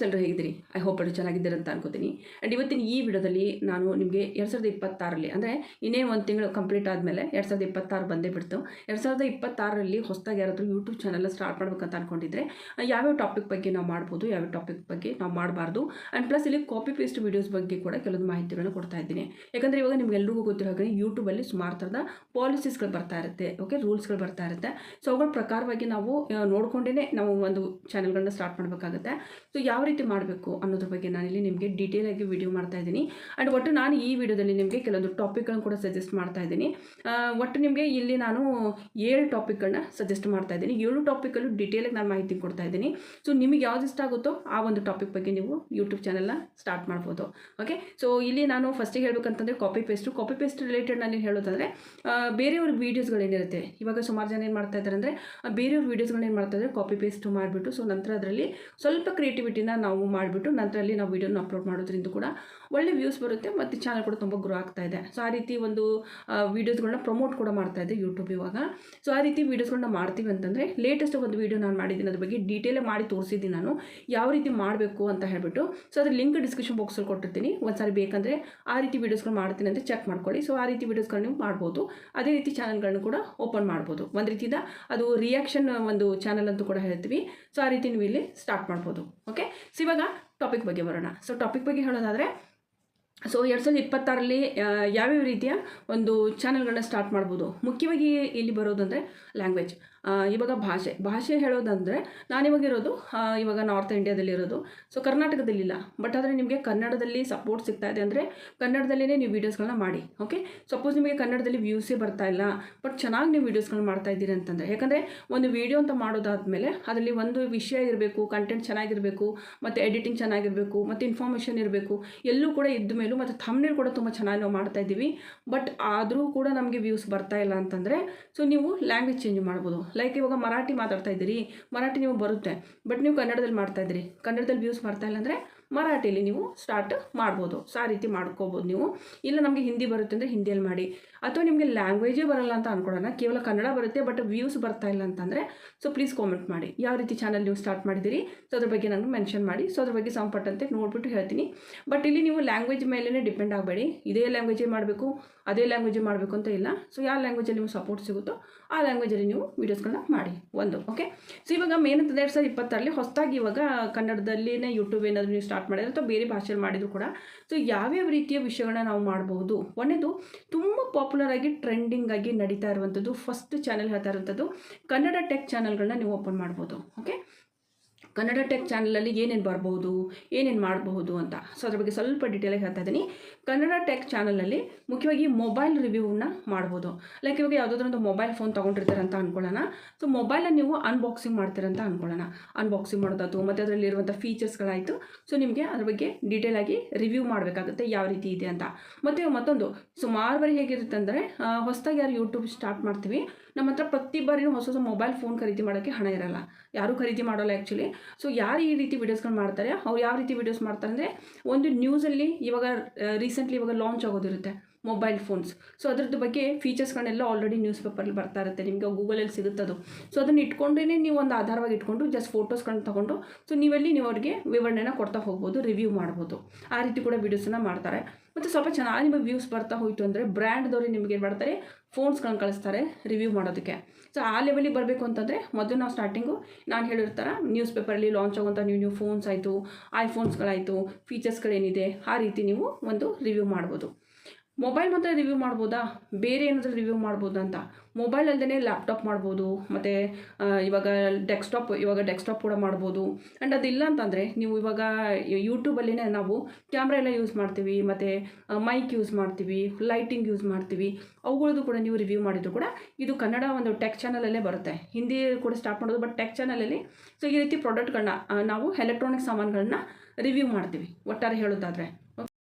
ಎಲ್ಲರೂ ಹೇಗಿದ್ದೀರಿ? I hope ಎಲ್ಲರೂ ಚೆನ್ನಾಗಿದ್ದೀರಿ ಅಂತ ಅನ್ಕೋತೀನಿ. ಆ್ಯಂಡ್ ಇವತ್ತಿನ ಈ ವಿಡಿಯೋದಲ್ಲಿ ನಾನು ನಿಮಗೆ 2026ರಲ್ಲಿ ಅಂದರೆ ಇನ್ನೇನು ಒಂದು ತಿಂಗಳು ಕಂಪ್ಲೀಟ್ ಆದಮೇಲೆ 2026 ಬಂದೇ ಬಿಡ್ತು. 2026ರಲ್ಲಿ ಹೊಸದಾಗಿ ಯಾರಾದರೂ ಯೂಟ್ಯೂಬ್ ಚಾನಲ್ನ ಸ್ಟಾರ್ಟ್ ಮಾಡ್ಬೇಕಂತ ಅಂದ್ಕೊಂಡಿದ್ರೆ ಯಾವ್ಯಾವ ಟಾಪಿಕ್ ಬಗ್ಗೆ ನಾವು ಮಾಡ್ಬೋದು, ಯಾವ್ಯಾವ ಟಾಪಿಕ್ ಬಗ್ಗೆ ನಾವು ಮಾಡಬಾರ್ದು, ಆ್ಯಂಡ್ ಪ್ಲಸ್ ಇಲ್ಲಿ ಕಾಪಿ ಪೇಸ್ಟ್ ವೀಡಿಯೋಸ್ ಬಗ್ಗೆ ಕೂಡ ಕೆಲವೊಂದು ಮಾಹಿತಿಗಳನ್ನ ಕೊಡ್ತಾ ಇದ್ದೀನಿ. ಯಾಕಂದರೆ ಇವಾಗ ನಿಮ್ಗೆಲ್ರಿಗೂ ಗೊತ್ತಿರೋ ಹಾಗೆ ಯೂಟ್ಯೂಬಲ್ಲಿ ಸುಮಾರು ಥರದ ಪಾಲಿಸೀಸ್ಗಳು ಬರ್ತಾ ಇರುತ್ತೆ, ಓಕೆ, ರೂಲ್ಸ್ಗಳು ಬರ್ತಾ ಇರುತ್ತೆ. ಸೊ ಅವುಗಳ ಪ್ರಕಾರವಾಗಿ ನಾವು ನೋಡ್ಕೊಂಡೇ ನಾವು ಒಂದು ಚಾನಲ್ಗಳನ್ನ ಸ್ಟಾರ್ಟ್ ಮಾಡಬೇಕಾಗುತ್ತೆ. ಸೊ ಯಾವ ರೀತಿ ಮಾಡಬೇಕು ಅನ್ನೋದ್ರ ಬಗ್ಗೆ ನಾನಿಲ್ಲಿ ನಿಮಗೆ ಡೀಟೇಲಾಗಿ ವಿಡಿಯೋ ಮಾಡ್ತಾ ಇದ್ದೀನಿ. ಆ್ಯಂಡ್ ಒಟ್ಟು ನಾನು ಈ ವಿಡಿಯೋದಲ್ಲಿ ನಿಮಗೆ ಕೆಲವೊಂದು ಟಾಪಿಕ್ಗಳನ್ನು ಕೂಡ ಸಜೆಸ್ಟ್ ಮಾಡ್ತಾ ಇದ್ದೀನಿ. ಒಟ್ಟು ನಿಮಗೆ ಇಲ್ಲಿ ನಾನು 7 ಟಾಪಿಕ್ಗಳನ್ನ ಸಜೆಸ್ಟ್ ಮಾಡ್ತಾ ಇದ್ದೀನಿ. 7 ಟಾಪಿಕಲ್ಲೂ ಡೀಟೇಲಾಗಿ ನಾನು ಮಾಹಿತಿ ಕೊಡ್ತಾ ಇದ್ದೀನಿ. ಸೊ ನಿಮಗೆ ಯಾವ್ದು ಇಷ್ಟ ಆಗುತ್ತೋ ಆ ಒಂದು ಟಾಪಿಕ್ ಬಗ್ಗೆ ನೀವು ಯೂಟ್ಯೂಬ್ ಚಾನಲ್ನ ಸ್ಟಾರ್ಟ್ ಮಾಡ್ಬೋದು. ಓಕೆ, ಸೊ ಇಲ್ಲಿ ನಾನು ಫಸ್ಟಿಗೆ ಹೇಳ್ಬೇಕಂತಂದರೆ ಕಾಪಿ ಪೇಸ್ಟ್ ರಿಲೇಟೆಡ್ ನಾನು ಹೇಳೋದಾದರೆ ಬೇರೆಯವ್ರ ವೀಡಿಯೋಸ್ಗಳೇನಿರುತ್ತೆ, ಇವಾಗ ಸುಮಾರು ಜನ ಏನು ಮಾಡ್ತಾ ಇದ್ದಾರೆ ಅಂದರೆ ಬೇರೆಯವ್ರ ವೀಡಿಯೋಸ್ಗಳನ್ನ ಏನು ಮಾಡ್ತಾ ಇದ್ದಾರೆ, ಕಾಪಿ ಪೇಸ್ಟ್ ಮಾಡಿಬಿಟ್ಟು ಸೊ ನಂತರ ಅದರಲ್ಲಿ ಸ್ವಲ್ಪ ಕ್ರಿಯೇಟಿವಿಟಿನ ನಾವು ಮಾಡಿಬಿಟ್ಟು ನಂತರ ಅಲ್ಲಿ ನಾವು ವೀಡಿಯೋನ ಅಪ್ಲೋಡ್ ಮಾಡೋದ್ರಿಂದ ಕೂಡ ಒಳ್ಳೆ ವ್ಯೂಸ್ ಬರುತ್ತೆ ಮತ್ತು ಚಾನಲ್ ಕೂಡ ತುಂಬ ಗ್ರೋ ಆಗ್ತಾ ಇದೆ. ಸೊ ಆ ರೀತಿ ಒಂದು ವೀಡಿಯೋಸ್ಗಳನ್ನ ಪ್ರಮೋಟ್ ಕೂಡ ಮಾಡ್ತಾ ಇದೆ ಯೂಟ್ಯೂಬ್ ಇವಾಗ. ಸೊ ಆ ರೀತಿ ವೀಡಿಯೋಸ್ಗಳನ್ನ ಮಾಡ್ತೀವಿ ಅಂತಂದರೆ ಲೇಟೆಸ್ಟ್ ಒಂದು ವೀಡಿಯೋ ನಾನು ಮಾಡಿದ್ದೀನಿ, ಅದ್ರ ಬಗ್ಗೆ ಡೀಟೇಲೇ ಮಾಡಿ ತೋರಿಸಿದ್ದೀನಿ ನಾನು ಯಾವ ರೀತಿ ಮಾಡಬೇಕು ಅಂತ ಹೇಳ್ಬಿಟ್ಟು. ಸೊ ಅದ್ರ ಲಿಂಕ್ ಡಿಸ್ಕ್ರಿಪ್ಷನ್ ಬಾಕ್ಸಲ್ಲಿ ಕೊಟ್ಟಿರ್ತೀನಿ, ಒಂದ್ಸಾರಿ ಬೇಕಂದರೆ ಆ ರೀತಿ ವೀಡಿಯೋಸ್ಗಳು ಮಾಡ್ತೀನಿ ಅಂತ ಚೆಕ್ ಮಾಡ್ಕೊಳ್ಳಿ. ಸೊ ಆ ರೀತಿ ವೀಡಿಯೋಸ್ಗಳನ್ನ ನೀವು ಮಾಡ್ಬೋದು. ಅದೇ ರೀತಿ ಚಾನಲ್ಗಳನ್ನ ಕೂಡ ಓಪನ್ ಮಾಡ್ಬೋದು. ಒಂದು ರೀತಿಯಿಂದ ಅದು ರಿಯಾಕ್ಷನ್ ಒಂದು ಚಾನಲ್ ಅಂತೂ ಕೂಡ ಹೇಳ್ತೀವಿ. ಸೊ ಆ ರೀತಿ ನೀವು ಇಲ್ಲಿ ಸ್ಟಾರ್ಟ್ ಮಾಡ್ಬೋದು. ಓಕೆ, ಸೊ ಇವಾಗ ಟಾಪಿಕ್ ಬಗ್ಗೆ ಬರೋಣ. ಸೊ ಟಾಪಿಕ್ ಬಗ್ಗೆ ಹೇಳೋದಾದರೆ ಸೊ 2026ರಲ್ಲಿ ಯಾವ್ಯಾವ ರೀತಿಯ ಒಂದು ಚಾನಲ್ಗಳನ್ನ ಸ್ಟಾರ್ಟ್ ಮಾಡ್ಬೋದು. ಮುಖ್ಯವಾಗಿ ಇಲ್ಲಿ ಬರೋದಂದರೆ ಲ್ಯಾಂಗ್ವೇಜ್. ಇವಾಗ ಭಾಷೆ ಹೇಳೋದಂದರೆ ನಾನಿವಾಗಿರೋದು ಇವಾಗ ನಾರ್ತ್ ಇಂಡಿಯಾದಲ್ಲಿರೋದು, ಸೊ ಕರ್ನಾಟಕದಲ್ಲಿಲ್ಲ. ಬಟ್ ಆದರೆ ನಿಮಗೆ ಕನ್ನಡದಲ್ಲಿ ಸಪೋರ್ಟ್ ಸಿಗ್ತಾ ಇದೆ ಅಂದರೆ ಕನ್ನಡದಲ್ಲೇ ನೀವು ವೀಡಿಯೋಸ್ಗಳನ್ನ ಮಾಡಿ. ಓಕೆ, ಸಪೋಸ್ ನಿಮಗೆ ಕನ್ನಡದಲ್ಲಿ ವ್ಯೂಸೇ ಬರ್ತಾ ಇಲ್ಲ ಬಟ್ ಚೆನ್ನಾಗಿ ನೀವು ವೀಡಿಯೋಸ್ಗಳನ್ನ ಮಾಡ್ತಾ ಇದ್ದೀರಿ ಅಂತಂದರೆ, ಯಾಕಂದರೆ ಒಂದು ವೀಡಿಯೋ ಅಂತ ಮಾಡೋದಾದಮೇಲೆ ಅದರಲ್ಲಿ ಒಂದು ವಿಷಯ ಇರಬೇಕು, ಕಂಟೆಂಟ್ ಚೆನ್ನಾಗಿರಬೇಕು, ಮತ್ತು ಎಡಿಟಿಂಗ್ ಚೆನ್ನಾಗಿರಬೇಕು, ಮತ್ತು ಇನ್ಫಾರ್ಮೇಷನ್ ಇರಬೇಕು, ಎಲ್ಲೂ ಕೂಡ ಇದ್ದ ಮೇಲೂ ಮತ್ತು ಥಂಬ್ನೇಲ್ ಕೂಡ ತುಂಬ ಚೆನ್ನಾಗಿ ನಾವು ಮಾಡ್ತಾ ಇದ್ದೀವಿ. ಬಟ್ ಆದರೂ ಕೂಡ ನಮಗೆ ವ್ಯೂಸ್ ಬರ್ತಾ ಇಲ್ಲ ಅಂತಂದರೆ ಸೊ ನೀವು ಲ್ಯಾಂಗ್ವೇಜ್ ಚೇಂಜ್ ಮಾಡ್ಬೋದು. ಲೈಕ್ ಇವಾಗ ಮರಾಠಿ ಮಾತಾಡ್ತಾ ಇದ್ದೀರಿ, ಮರಾಠಿ ನೀವು ಬರುತ್ತೆ ಬಟ್ ನೀವು ಕನ್ನಡದಲ್ಲಿ ಮಾಡ್ತಾ ಇದ್ದೀರಿ, ಕನ್ನಡದಲ್ಲಿ ವ್ಯೂಸ್ ಬರ್ತಾ ಇಲ್ಲ ಅಂದರೆ ಮರಾಠಿಯಲ್ಲಿ ನೀವು ಸ್ಟಾರ್ಟ್ ಮಾಡ್ಬೋದು. ಸೊ ಆ ರೀತಿ ಮಾಡ್ಕೋಬೋದು ನೀವು. ಇಲ್ಲ ನಮಗೆ ಹಿಂದಿ ಬರುತ್ತೆ ಅಂದರೆ ಹಿಂದಿಯಲ್ಲಿ ಮಾಡಿ, ಅಥವಾ ನಿಮಗೆ ಲ್ಯಾಂಗ್ವೇಜೇ ಬರಲ್ಲ ಅಂತ ಅಂದ್ಕೊಳ್ಳೋಣ, ಕೇವಲ ಕನ್ನಡ ಬರುತ್ತೆ ಬಟ್ ವ್ಯೂಸ್ ಬರ್ತಾ ಇಲ್ಲ ಅಂತಂದರೆ ಸೊ ಪ್ಲೀಸ್ ಕಾಮೆಂಟ್ ಮಾಡಿ ಯಾವ ರೀತಿ ಚಾನಲ್ ನೀವು ಸ್ಟಾರ್ಟ್ ಮಾಡಿದ್ದೀರಿ. ಸೊ ಅದ್ರ ಬಗ್ಗೆ ನಾನು ಮೆನ್ಷನ್ ಮಾಡಿ, ಸೊ ಅದ್ರ ಬಗ್ಗೆ ಸಂಪಟ್ಟಂತೆ ನೋಡ್ಬಿಟ್ಟು ಹೇಳ್ತೀನಿ. ಬಟ್ ಇಲ್ಲಿ ನೀವು ಲ್ಯಾಂಗ್ವೇಜ್ ಮೇಲೇ ಡಿಪೆಂಡ್ ಆಗಬೇಡಿ, ಇದೇ ಲ್ಯಾಂಗ್ವೇಜೇ ಮಾಡಬೇಕು ಅದೇ ಲ್ಯಾಂಗ್ವೇಜೇ ಮಾಡಬೇಕು ಅಂತ ಇಲ್ಲ. ಸೊ ಯಾವ ಲ್ಯಾಂಗ್ವೇಜಲ್ಲಿ ನೀವು ಸಪೋರ್ಟ್ ಸಿಗುತ್ತೋ ಆ ಲ್ಯಾಂಗ್ವೇಜಲ್ಲಿ ನೀವು ವೀಡಿಯೋಸ್ಗಳನ್ನ ಮಾಡಿ ಒಂದು. ಓಕೆ, ಸೊ ಇವಾಗ ಮೇನ್ ಅಂತ 2026ರಲ್ಲಿ ಹೊಸದಾಗಿ ಇವಾಗ ಕನ್ನಡದಲ್ಲಿನೇ ಯೂಟ್ಯೂಬ್ ಏನಾದರೂ ನೀವು ಸ್ಟಾರ್ಟ್ ಮಾಡಿದ್ರೆ ಅಥವಾ ಬೇರೆ ಭಾಷೆಯಲ್ಲಿ ಮಾಡಿದ್ರು ಕೂಡ ಸೊ ಯಾವ್ಯಾವ ರೀತಿಯ ವಿಷಯಗಳನ್ನ ನಾವು ಮಾಡ್ಬೋದು. ಒಂದೇದು ತುಂಬ ಪಾಪ್ಯುಲರ್ ಆಗಿ ಟ್ರೆಂಡಿಂಗ್ ಆಗಿ ನಡೀತಾ ಇರುವಂಥದ್ದು ಫಸ್ಟ್ ಚಾನಲ್ ಹೇಳ್ತಾ ಇರುವಂಥದ್ದು ಕನ್ನಡ ಟೆಕ್ ಚಾನಲ್ಗಳನ್ನ ನೀವು ಓಪನ್ ಮಾಡ್ಬೋದು. ಓಕೆ, ಕನ್ನಡ ಟೆಕ್ ಚಾನಲಲ್ಲಿ ಏನೇನು ಬರ್ಬೋದು, ಏನೇನು ಮಾಡಬಹುದು ಅಂತ ಸೊ ಅದ್ರ ಬಗ್ಗೆ ಸ್ವಲ್ಪ ಡೀಟೇಲಾಗಿ ಹೇಳ್ತಾ ಇದ್ದೀನಿ. ಕನ್ನಡ ಟೆಕ್ ಚಾನಲಲ್ಲಿ ಮುಖ್ಯವಾಗಿ ಮೊಬೈಲ್ ರಿವ್ಯೂವನ್ನ ಮಾಡ್ಬೋದು. ಲೈಕ್ ಇವಾಗ ಯಾವುದಾದ್ರೂ ಒಂದು ಮೊಬೈಲ್ ಫೋನ್ ತೊಗೊಂಡಿರ್ತಾರೆ ಅಂತ ಅಂದ್ಕೊಳ್ಳೋಣ. ಸೊ ಮೊಬೈಲನ್ನು ನೀವು ಅನ್ಬಾಕ್ಸಿಂಗ್ ಮಾಡ್ತೀರಂತ ಅಂದ್ಕೊಳ್ಳೋಣ. ಅನ್ಬಾಕ್ಸಿಂಗ್ ಮಾಡೋದಾಯ್ತು ಮತ್ತು ಅದರಲ್ಲಿರುವಂಥ ಫೀಚರ್ಸ್ಗಳಾಯಿತು. ಸೊ ನಿಮಗೆ ಅದ್ರ ಬಗ್ಗೆ ಡೀಟೇಲಾಗಿ ರಿವ್ಯೂ ಮಾಡಬೇಕಾಗುತ್ತೆ ಯಾವ ರೀತಿ ಇದೆ ಅಂತ. ಮತ್ತು ಮತ್ತೊಂದು ಸುಮಾರು ಬಾರಿ ಹೇಗಿರುತ್ತೆ ಅಂದರೆ ಹೊಸದಾಗಿ ಯಾರು ಯೂಟ್ಯೂಬ್ ಸ್ಟಾರ್ಟ್ ಮಾಡ್ತೀವಿ, ನಮ್ಮ ಹತ್ರ ಪ್ರತಿ ಬಾರಿನೂ ಹೊಸ ಮೊಬೈಲ್ ಫೋನ್ ಖರೀದಿ ಮಾಡೋಕ್ಕೆ ಹಣ ಇರಲ್ಲ, ಯಾರೂ ಖರೀದಿ ಮಾಡೋಲ್ಲ ಆ್ಯಕ್ಚುಲಿ. ಸೊ ಯಾರು ಈ ರೀತಿ ವೀಡಿಯೋಸ್ಗಳು ಮಾಡ್ತಾರೆ ಅವ್ರು ಯಾವ ರೀತಿ ವೀಡಿಯೋಸ್ ಮಾಡ್ತಾರೆ ಅಂದರೆ ಒಂದು ನ್ಯೂಸಲ್ಲಿ ಇವಾಗ ರೀಸೆಂಟ್ಲಿ ಇವಾಗ ಲಾಂಚ್ ಆಗೋದಿರುತ್ತೆ ಮೊಬೈಲ್ ಫೋನ್ಸ್. ಸೊ ಅದ್ರದ್ದು ಬಗ್ಗೆ ಫೀಚರ್ಸ್ಗಳನ್ನೆಲ್ಲ ಆಲ್ರೆಡಿ ನ್ಯೂಸ್ ಪೇಪರಲ್ಲಿ ಬರ್ತಾ ಇರುತ್ತೆ, ನಿಮಗೆ ಗೂಗಲಲ್ಲಿ ಸಿಗುತ್ತದು. ಸೊ ಅದನ್ನು ಇಟ್ಕೊಂಡೇ ನೀವು ಒಂದು ಆಧಾರವಾಗಿ ಇಟ್ಕೊಂಡು ಜಸ್ಟ್ ಫೋಟೋಸ್ಗಳನ್ನ ತೊಗೊಂಡು ಸೊ ನೀವು ಅವ್ರಿಗೆ ವಿವರಣೆನ ಕೊಡ್ತಾ ಹೋಗ್ಬೋದು, ರಿವ್ಯೂ ಮಾಡ್ಬೋದು. ಆ ರೀತಿ ಕೂಡ ವೀಡಿಯೋಸನ್ನು ಮಾಡ್ತಾರೆ. ಮತ್ತು ಸ್ವಲ್ಪ ಚೆನ್ನಾಗಿ ನಿಮಗೆ ವ್ಯೂಸ್ ಬರ್ತಾ ಹೋಯಿತು ಅಂದರೆ ಬ್ರ್ಯಾಂಡ್ದವ್ರು ನಿಮಗೆ ಏನು ಮಾಡ್ತಾರೆ, ಫೋನ್ಸ್ಗಳನ್ನ ಕಳಿಸ್ತಾರೆ ರಿವ್ಯೂ ಮಾಡೋದಕ್ಕೆ. ಸೊ ಆ ಲೆವೆಲಿಗೆ ಬರಬೇಕು ಅಂತಂದರೆ ಮೊದಲು ನಾವು ಸ್ಟಾರ್ಟಿಂಗು ನಾನು ಹೇಳಿರ್ತಾರೆ ನ್ಯೂಸ್ ಪೇಪರಲ್ಲಿ ಲಾಂಚ್ ಆಗುವಂಥ ನ್ಯೂ ಫೋನ್ಸ್ ಆಯಿತು, ಐಫೋನ್ಸ್ಗಳಾಯಿತು, ಫೀಚರ್ಸ್ಗಳೇನಿದೆ ಆ ರೀತಿ ನೀವು ಒಂದು ರಿವ್ಯೂ ಮಾಡ್ಬೋದು. ಮೊಬೈಲ್ ಮಾತ್ರ ರಿವ್ಯೂ ಮಾಡ್ಬೋದಾ, ಬೇರೆ ಏನಾದರೂ ರಿವ್ಯೂ ಮಾಡ್ಬೋದು ಅಂತ. ಮೊಬೈಲ್ ಅಲ್ಲದೇ ಲ್ಯಾಪ್ಟಾಪ್ ಮಾಡ್ಬೋದು, ಮತ್ತು ಇವಾಗ ಡೆಸ್ಕ್ಟಾಪ್ ಕೂಡ ಮಾಡ್ಬೋದು. ಆ್ಯಂಡ್ ಅದಿಲ್ಲ ಅಂತಂದರೆ ನೀವು ಇವಾಗ ಯೂಟ್ಯೂಬಲ್ಲಿನೇ ನಾವು ಕ್ಯಾಮ್ರಾ ಎಲ್ಲ ಯೂಸ್ ಮಾಡ್ತೀವಿ, ಮತ್ತು ಮೈಕ್ ಯೂಸ್ ಮಾಡ್ತೀವಿ, ಲೈಟಿಂಗ್ ಯೂಸ್ ಮಾಡ್ತೀವಿ, ಅವುಗಳದ್ದು ಕೂಡ ನೀವು ರಿವ್ಯೂ ಮಾಡಿದ್ರು ಕೂಡ ಇದು ಕನ್ನಡ ಒಂದು ಟೆಕ್ ಚಾನಲಲ್ಲೇ ಬರುತ್ತೆ. ಹಿಂದಿ ಕೂಡ ಸ್ಟಾರ್ಟ್ ಮಾಡೋದು ಬಟ್ ಟೆಕ್ ಚಾನಲಲ್ಲಿ ಸೊ ಈ ರೀತಿ ಪ್ರಾಡಕ್ಟ್ಗಳನ್ನ ನಾವು ಎಲೆಕ್ಟ್ರಾನಿಕ್ ಸಾಮಾನುಗಳನ್ನ ರಿವ್ಯೂ ಮಾಡ್ತೀವಿ ಒಟ್ಟಾರೆ ಹೇಳೋದಾದರೆ.